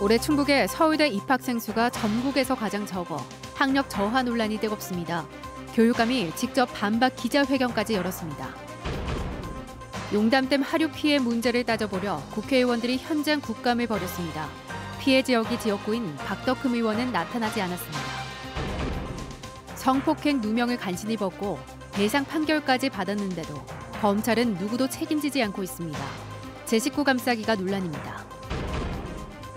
올해 충북의 서울대 입학생 수가 전국에서 가장 적어 학력 저하 논란이 뜨겁습니다. 교육감이 직접 반박 기자회견까지 열었습니다. 용담댐 하류 피해 문제를 따져보려 국회의원들이 현장 국감을 벌였습니다. 피해 지역이 지역구인 박덕흠 의원은 나타나지 않았습니다. 성폭행 누명을 간신히 벗고 배상 판결까지 받았는데도 검찰은 누구도 책임지지 않고 있습니다. 제19 감싸기가 논란입니다.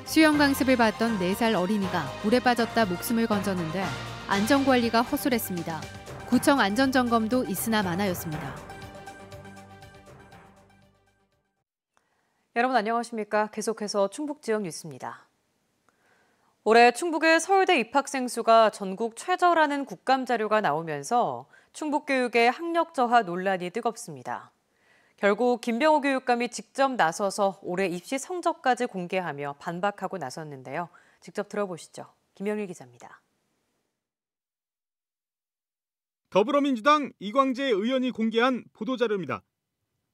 수영 강습을 받던 4살 어린이가 물에 빠졌다 목숨을 건졌는데 안전관리가 허술했습니다. 구청 안전점검도 있으나 마나였습니다. 여러분 안녕하십니까? 계속해서 충북 지역 뉴스입니다. 올해 충북의 서울대 입학생 수가 전국 최저라는 국감 자료가 나오면서 충북 교육의 학력 저하 논란이 뜨겁습니다. 결국 김병호 교육감이 직접 나서서 올해 입시 성적까지 공개하며 반박하고 나섰는데요. 직접 들어보시죠. 김영일 기자입니다. 더불어민주당 이광재 의원이 공개한 보도자료입니다.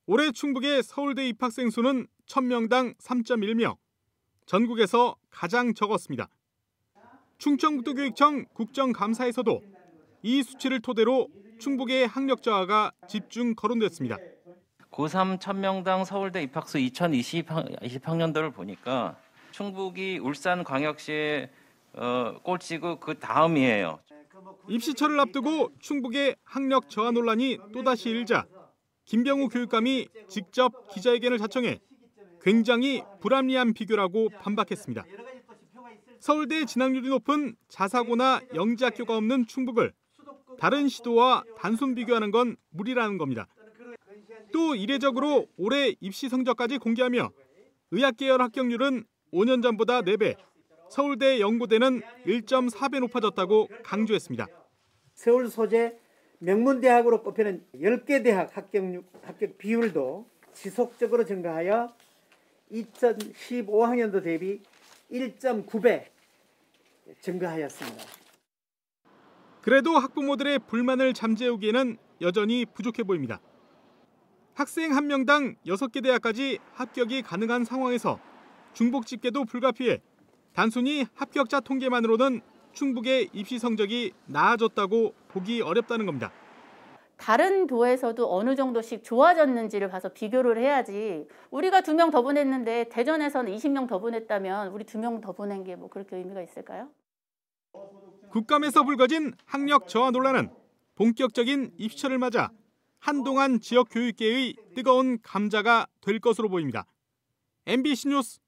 올해 충북의 서울대 입학생 수는 1000명당 3.1명, 전국에서 가장 적었습니다. 충청북도교육청 국정감사에서도 이 수치를 토대로 충북의 학력 저하가 집중 거론됐습니다. 고3 1000명당 서울대 입학수 2020학년도를 보니까 충북이 울산광역시에 꼴찌고 그 다음이에요. 입시철을 앞두고 충북의 학력 저하 논란이 또다시 일자 김병호 교육감이 직접 기자회견을 자청해 굉장히 불합리한 비교라고 반박했습니다. 서울대 진학률이 높은 자사고나 영재학교가 없는 충북을 다른 시도와 단순 비교하는 건 무리라는 겁니다. 또 이례적으로 올해 입시 성적까지 공개하며 의학계열 합격률은 5년 전보다 4배, 서울대 연고대는 1.4배 높아졌다고 강조했습니다. 서울 소재 명문대학으로 꼽히는 10개 대학 합격 비율도 지속적으로 증가하여 2015학년도 대비 1.9배 증가하였습니다. 그래도 학부모들의 불만을 잠재우기에는 여전히 부족해 보입니다. 학생 1명당 6개 대학까지 합격이 가능한 상황에서 중복 집계도 불가피해 단순히 합격자 통계만으로는 충북의 입시 성적이 나아졌다고 보기 어렵다는 겁니다. 다른 도에서도 어느 정도씩 좋아졌는지를 봐서 비교를 해야지 우리가 2명 더 보냈는데 대전에서는 20명 더 보냈다면 우리 2명 더 보낸 게 뭐 그렇게 의미가 있을까요? 국감에서 불거진 학력 저하 논란은 본격적인 입시철을 맞아 한동안 지역 교육계의 뜨거운 감자가 될 것으로 보입니다. MBC 뉴스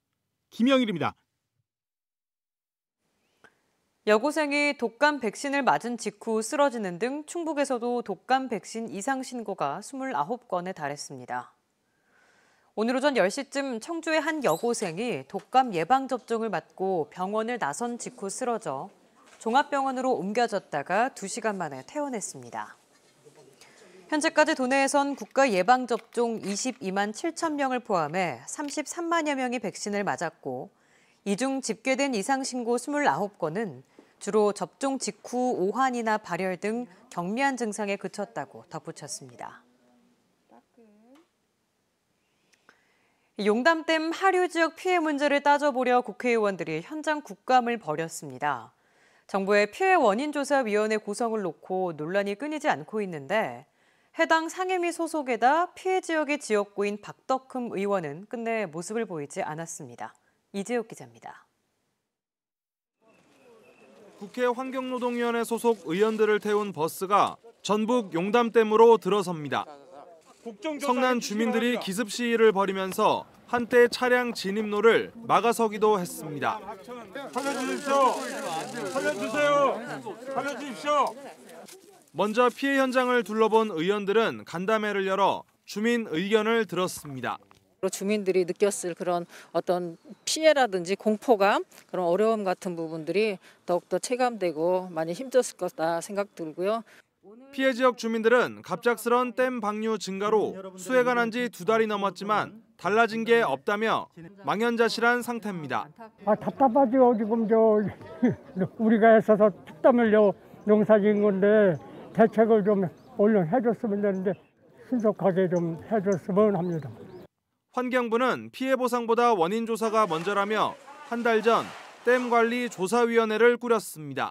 김영일입니다. 여고생이 독감 백신을 맞은 직후 쓰러지는 등 충북에서도 독감 백신 이상 신고가 29건에 달했습니다. 오늘 오전 10시쯤 청주의 한 여고생이 독감 예방접종을 맞고 병원을 나선 직후 쓰러져 종합병원으로 옮겨졌다가 2시간 만에 퇴원했습니다. 현재까지 도내에선 국가 예방접종 22만 7천 명을 포함해 33만여 명이 백신을 맞았고 이 중 집계된 이상 신고 29건은 주로 접종 직후 오한이나 발열 등 경미한 증상에 그쳤다고 덧붙였습니다. 용담댐 하류 지역 피해 문제를 따져보려 국회의원들이 현장 국감을 벌였습니다. 정부의 피해 원인조사위원회 구성을 놓고 논란이 끊이지 않고 있는데 해당 상임위 소속에다 피해 지역의 지역구인 박덕흠 의원은 끝내 모습을 보이지 않았습니다. 이재욱 기자입니다. 국회 환경노동위원회 소속 의원들을 태운 버스가 전북 용담댐으로 들어섭니다. 성난 주민들이 기습 시위를 벌이면서 한때 차량 진입로를 막아서기도 했습니다. 살려주십시오. 살려주세요. 살려주십시오. 먼저 피해 현장을 둘러본 의원들은 간담회를 열어 주민 의견을 들었습니다. 주민들이 느꼈을 그런 어떤 피해라든지 공포감, 그런 어려움 같은 부분들이 더욱더 체감되고 많이 힘들었을 거다 생각 들고요. 피해 지역 주민들은 갑작스런 댐 방류 증가로 수해가 난 지 2달이 넘었지만 달라진 게 없다며 망연자실한 상태입니다. 답답하죠. 지금 우리가 애써서 피땀 흘려 농사진 건데 대책을 좀 얼른 해줬으면 되는데 신속하게 좀 해줬으면 합니다. 환경부는 피해 보상보다 원인 조사가 먼저라며 한 달 전 댐관리조사위원회를 꾸렸습니다.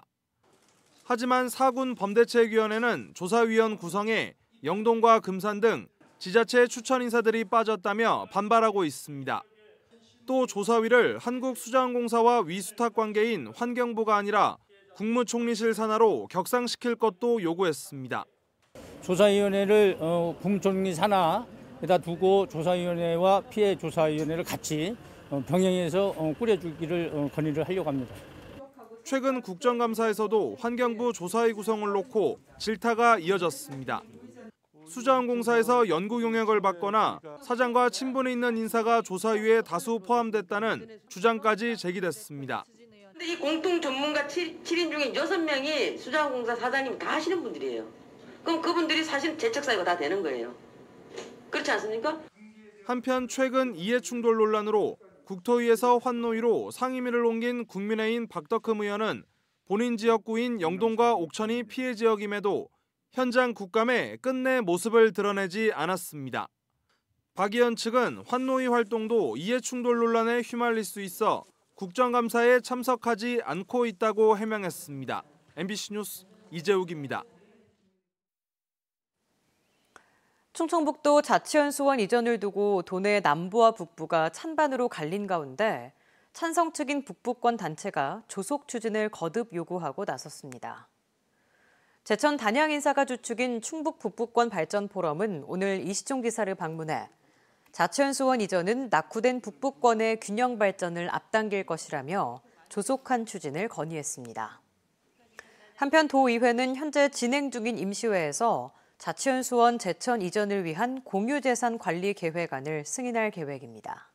하지만 사군 범대책위원회는 조사위원 구성에 영동과 금산 등 지자체 추천 인사들이 빠졌다며 반발하고 있습니다. 또 조사위를 한국수자원공사와 위수탁 관계인 환경부가 아니라 국무총리실 산하로 격상시킬 것도 요구했습니다. 조사위원회를 국무총리 산하에다 두고 조사위원회와 피해조사위원회를 같이 병행해서 꾸려주기를 건의를 하려고 합니다. 최근 국정감사에서도 환경부 조사위 구성을 놓고 질타가 이어졌습니다. 수자원공사에서 연구 용역을 받거나 사장과 친분이 있는 인사가 조사위에 다수 포함됐다는 주장까지 제기됐습니다. 근데 이 공통 전문가 7인 중에 6명이 수자원공사 사장님 다 하시는 분들이에요. 그럼 그분들이 사실 재척사유가 다 되는 거예요. 그렇지 않습니까? 한편 최근 이해충돌 논란으로 국토위에서 환노위로 상임위를 옮긴 국민의힘 박덕흠 의원은 본인 지역구인 영동과 옥천이 피해 지역임에도 현장 국감에 끝내 모습을 드러내지 않았습니다. 박 의원 측은 환노위 활동도 이해충돌 논란에 휘말릴 수 있어 국정감사에 참석하지 않고 있다고 해명했습니다. MBC 뉴스 이재욱입니다. 충청북도 자치연수원 이전을 두고 도내 남부와 북부가 찬반으로 갈린 가운데 찬성 측인 북부권 단체가 조속 추진을 거듭 요구하고 나섰습니다. 제천 단양 인사가 주축인 충북 북부권 발전 포럼은 오늘 이시종 지사를 방문해 자치연수원 이전은 낙후된 북부권의 균형 발전을 앞당길 것이라며 조속한 추진을 건의했습니다. 한편 도의회는 현재 진행 중인 임시회에서 자치연수원 제천 이전을 위한 공유재산 관리 계획안을 승인할 계획입니다.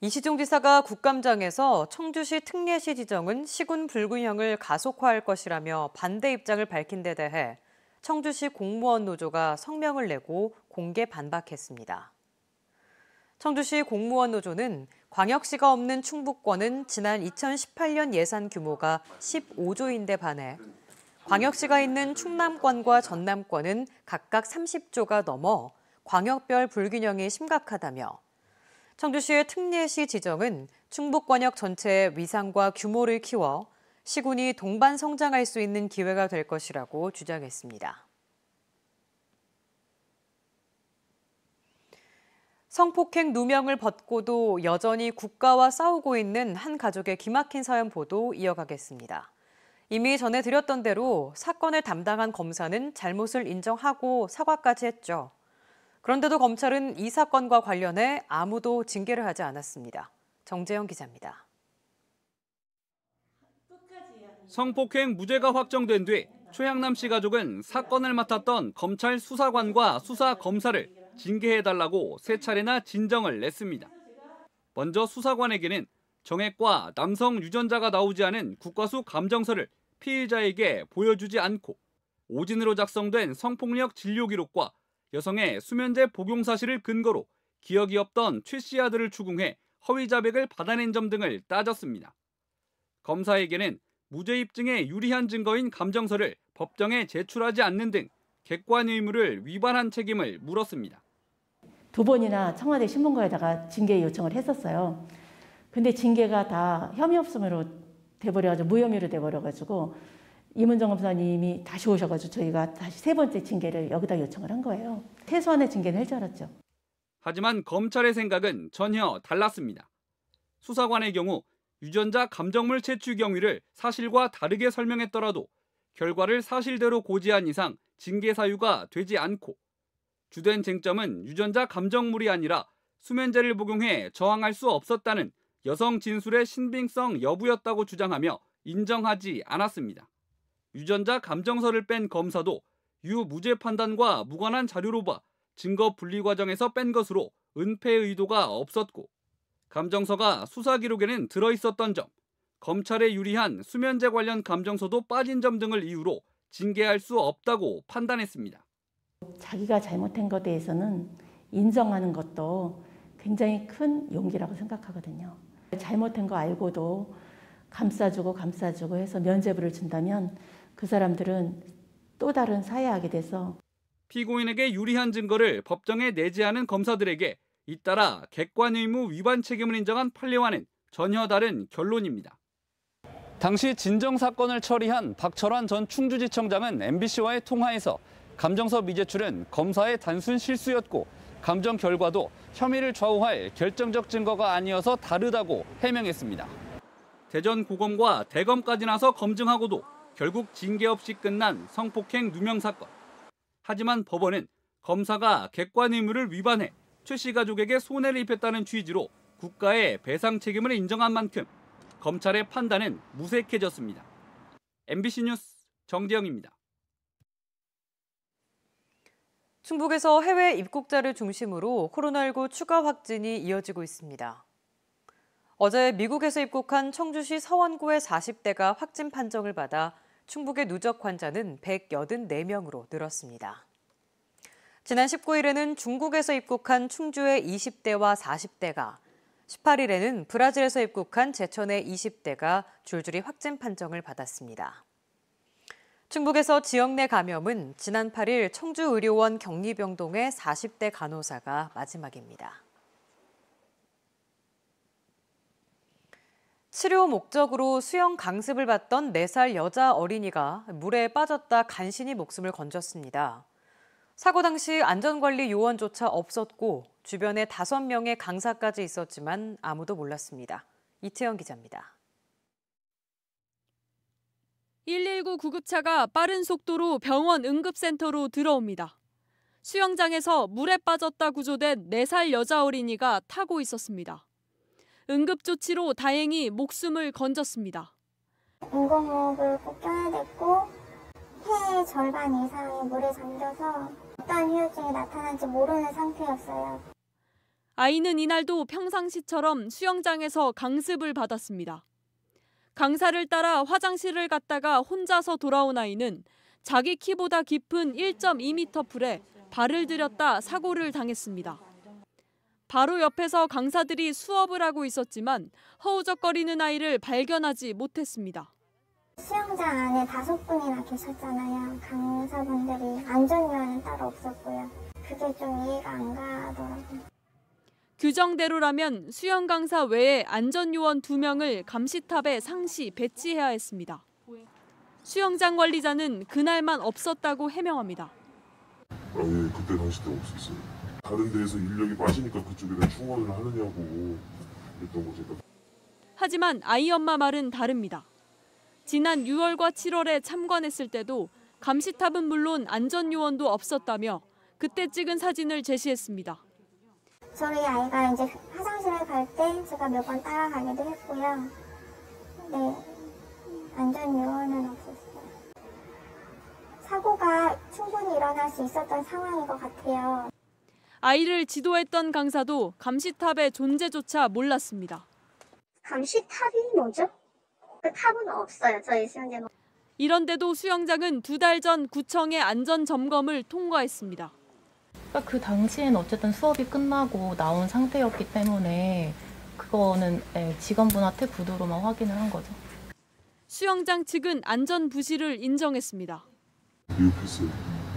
이시종 지사가 국감장에서 청주시 특례시 지정은 시군 불균형을 가속화할 것이라며 반대 입장을 밝힌 데 대해 청주시 공무원 노조가 성명을 내고 공개 반박했습니다. 청주시 공무원 노조는 광역시가 없는 충북권은 지난 2018년 예산 규모가 15조인데 반해 광역시가 있는 충남권과 전남권은 각각 30조가 넘어 광역별 불균형이 심각하다며 청주시의 특례시 지정은 충북권역 전체의 위상과 규모를 키워 시군이 동반 성장할 수 있는 기회가 될 것이라고 주장했습니다. 성폭행 누명을 벗고도 여전히 국가와 싸우고 있는 한 가족의 기막힌 사연 보도 이어가겠습니다. 이미 전해드렸던 대로 사건을 담당한 검사는 잘못을 인정하고 사과까지 했죠. 그런데도 검찰은 이 사건과 관련해 아무도 징계를 하지 않았습니다. 정재영 기자입니다. 성폭행 무죄가 확정된 뒤 최양남 씨 가족은 사건을 맡았던 검찰 수사관과 수사검사를 징계해달라고 세 차례나 진정을 냈습니다. 먼저 수사관에게는 정액과 남성 유전자가 나오지 않은 국과수 감정서를 피의자에게 보여주지 않고 오진으로 작성된 성폭력 진료 기록과 여성의 수면제 복용 사실을 근거로 기억이 없던 최 씨 아들을 추궁해 허위 자백을 받아낸 점 등을 따졌습니다. 검사에게는 무죄 입증에 유리한 증거인 감정서를 법정에 제출하지 않는 등 객관 의무를 위반한 책임을 물었습니다. 2번이나 청와대 신문고에다가 징계 요청을 했었어요. 근데 징계가 다 혐의 없음으로 돼버려가지고 무혐의로 돼버려가지고 이문정 검사님이 다시 오셔가지고 저희가 다시 3번째 징계를 여기다 요청을 한 거예요. 최소한의 징계는 할 줄 알았죠. 하지만 검찰의 생각은 전혀 달랐습니다. 수사관의 경우 유전자 감정물 채취 경위를 사실과 다르게 설명했더라도 결과를 사실대로 고지한 이상 징계 사유가 되지 않고 주된 쟁점은 유전자 감정물이 아니라 수면제를 복용해 저항할 수 없었다는 여성 진술의 신빙성 여부였다고 주장하며 인정하지 않았습니다. 유전자 감정서를 뺀 검사도 유무죄 판단과 무관한 자료로 봐 증거 분리 과정에서 뺀 것으로 은폐 의도가 없었고 감정서가 수사 기록에는 들어있었던 점, 검찰에 유리한 수면제 관련 감정서도 빠진 점 등을 이유로 징계할 수 없다고 판단했습니다. 자기가 잘못한 것에 대해서는 인정하는 것도 굉장히 큰 용기라고 생각하거든요. 잘못한 거 알고도 감싸주고 해서 면죄부를 준다면 그 사람들은 또 다른 사회하게 돼서 피고인에게 유리한 증거를 법정에 내지 않은 검사들에게 잇따라 객관 의무 위반 책임을 인정한 판례와는 전혀 다른 결론입니다. 당시 진정 사건을 처리한 박철환 전 충주지청장은 MBC와의 통화에서 감정서 미제출은 검사의 단순 실수였고 감정 결과도 혐의를 좌우할 결정적 증거가 아니어서 다르다고 해명했습니다. 대전고검과 대검까지 나서 검증하고도 결국 징계 없이 끝난 성폭행 누명 사건. 하지만 법원은 검사가 객관 의무를 위반해 최 씨 가족에게 손해를 입혔다는 취지로 국가의 배상 책임을 인정한 만큼 검찰의 판단은 무색해졌습니다. MBC 뉴스 정재영입니다. 충북에서 해외 입국자를 중심으로 코로나19 추가 확진이 이어지고 있습니다. 어제 미국에서 입국한 청주시 서원구의 40대가 확진 판정을 받아 충북의 누적 환자는 184명으로 늘었습니다. 지난 19일에는 중국에서 입국한 충주의 20대와 40대가, 18일에는 브라질에서 입국한 제천의 20대가 줄줄이 확진 판정을 받았습니다. 충북에서 지역 내 감염은 지난 8일 청주의료원 격리병동의 40대 간호사가 마지막입니다. 치료 목적으로 수영 강습을 받던 4살 여자 어린이가 물에 빠졌다 간신히 목숨을 건졌습니다. 사고 당시 안전관리 요원조차 없었고 주변에 5명의 강사까지 있었지만 아무도 몰랐습니다. 이채영 기자입니다. 119 구급차가 빠른 속도로 병원 응급센터로 들어옵니다. 수영장에서 물에 빠졌다 구조된 4살 여자 어린이가 타고 있었습니다. 응급조치로 다행히 목숨을 건졌습니다. 인공호흡을 꼭 껴야 됐고 폐의 절반 이상이 물에 잠겨서 어떤 후유증이 나타날지 모르는 상태였어요. 아이는 이날도 평상시처럼 수영장에서 강습을 받았습니다. 강사를 따라 화장실을 갔다가 혼자서 돌아온 아이는 자기 키보다 깊은 1.2m 풀에 발을 들였다 사고를 당했습니다. 바로 옆에서 강사들이 수업을 하고 있었지만 허우적거리는 아이를 발견하지 못했습니다. 수영장 안에 5분이나 계셨잖아요. 강사분들이 안전요원은 따로 없었고요. 그게 좀 이해가 안 가더라고요. 규정대로라면 수영 강사 외에 안전요원 2명을 감시탑에 상시 배치해야 했습니다. 수영장 관리자는 그날만 없었다고 해명합니다. 아니, 그때 당시 때 없었어요. 다른 데에서 인력이 빠지니까 그쪽에다 충원을 하느냐고 했던 거죠. 하지만 아이 엄마 말은 다릅니다. 지난 6월과 7월에 참관했을 때도 감시탑은 물론 안전요원도 없었다며 그때 찍은 사진을 제시했습니다. 저희 아이가 이제 화장실에 갈 때 제가 몇 번 따라가기도 했고요. 네, 안전요원은 없었어요. 사고가 충분히 일어날 수 있었던 상황인 것 같아요. 아이를 지도했던 강사도 감시탑의 존재조차 몰랐습니다. 감시탑이 뭐죠? 그 탑은 없어요, 저희 수영장은. 이런데도 수영장은 2달 전 구청의 안전점검을 통과했습니다. 그 당시에는 어쨌든 수업이 끝나고 나온 상태였기 때문에 그거는 직원분한테 구두로만 확인을 한 거죠. 수영장 측은 안전 부실을 인정했습니다. 미흡했어요.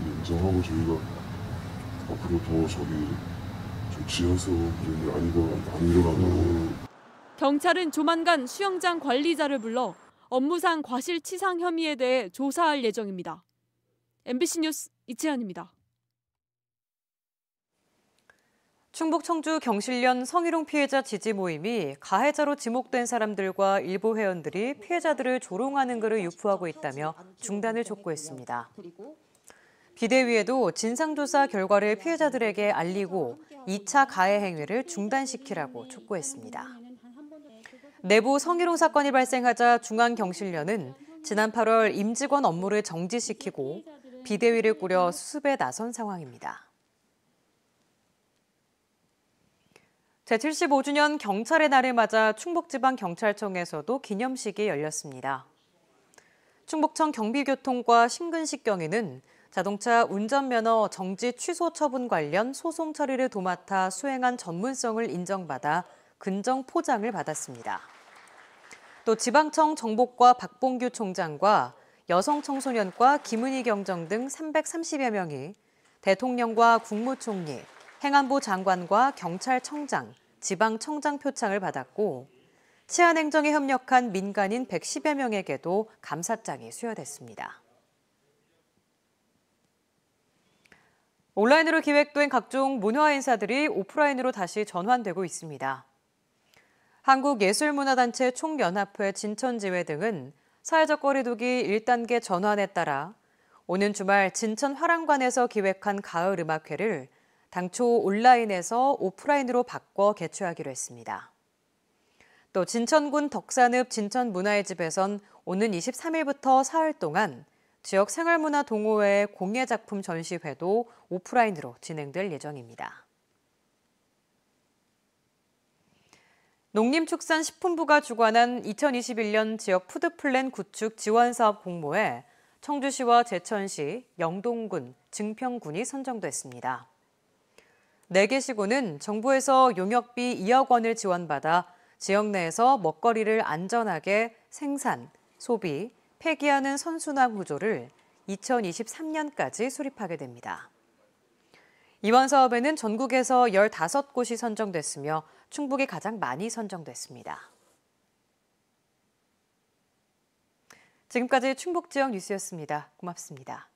인정하고 저희가 앞으로 더 조치해서 그런 게 안 일어나도록. 경찰은 조만간 수영장 관리자를 불러 업무상 과실치상 혐의에 대해 조사할 예정입니다. MBC 뉴스 이채연입니다. 충북 청주 경실련 성희롱 피해자 지지 모임이 가해자로 지목된 사람들과 일부 회원들이 피해자들을 조롱하는 글을 유포하고 있다며 중단을 촉구했습니다. 비대위에도 진상조사 결과를 피해자들에게 알리고 2차 가해 행위를 중단시키라고 촉구했습니다. 내부 성희롱 사건이 발생하자 중앙경실련은 지난 8월 임직원 업무를 정지시키고 비대위를 꾸려 수습에 나선 상황입니다. 제75주년 경찰의 날을 맞아 충북지방경찰청에서도 기념식이 열렸습니다. 충북청 경비교통과 신근식경위는 자동차 운전면허 정지 취소 처분 관련 소송 처리를 도맡아 수행한 전문성을 인정받아 근정 포장을 받았습니다. 또 지방청 정복과 박봉규 총장과 여성청소년과 김은희 경정 등 330여 명이 대통령과 국무총리, 행안부 장관과 경찰청장, 지방청장 표창을 받았고 치안행정에 협력한 민간인 110여 명에게도 감사장이 수여됐습니다. 온라인으로 기획된 각종 문화 행사들이 오프라인으로 다시 전환되고 있습니다. 한국예술문화단체 총연합회 진천지회 등은 사회적 거리두기 1단계 전환에 따라 오는 주말 진천 화랑관에서 기획한 가을 음악회를 당초 온라인에서 오프라인으로 바꿔 개최하기로 했습니다. 또 진천군 덕산읍 진천문화의 집에선 오는 23일부터 사흘 동안 지역 생활문화 동호회의 공예작품 전시회도 오프라인으로 진행될 예정입니다. 농림축산식품부가 주관한 2021년 지역 푸드플랜 구축 지원사업 공모에 청주시와 제천시, 영동군, 증평군이 선정됐습니다. 4개 시군은 정부에서 용역비 2억 원을 지원받아 지역 내에서 먹거리를 안전하게 생산, 소비, 폐기하는 선순환 구조를 2023년까지 수립하게 됩니다. 이번 사업에는 전국에서 15곳이 선정됐으며 충북이 가장 많이 선정됐습니다. 지금까지 충북 지역 뉴스였습니다. 고맙습니다.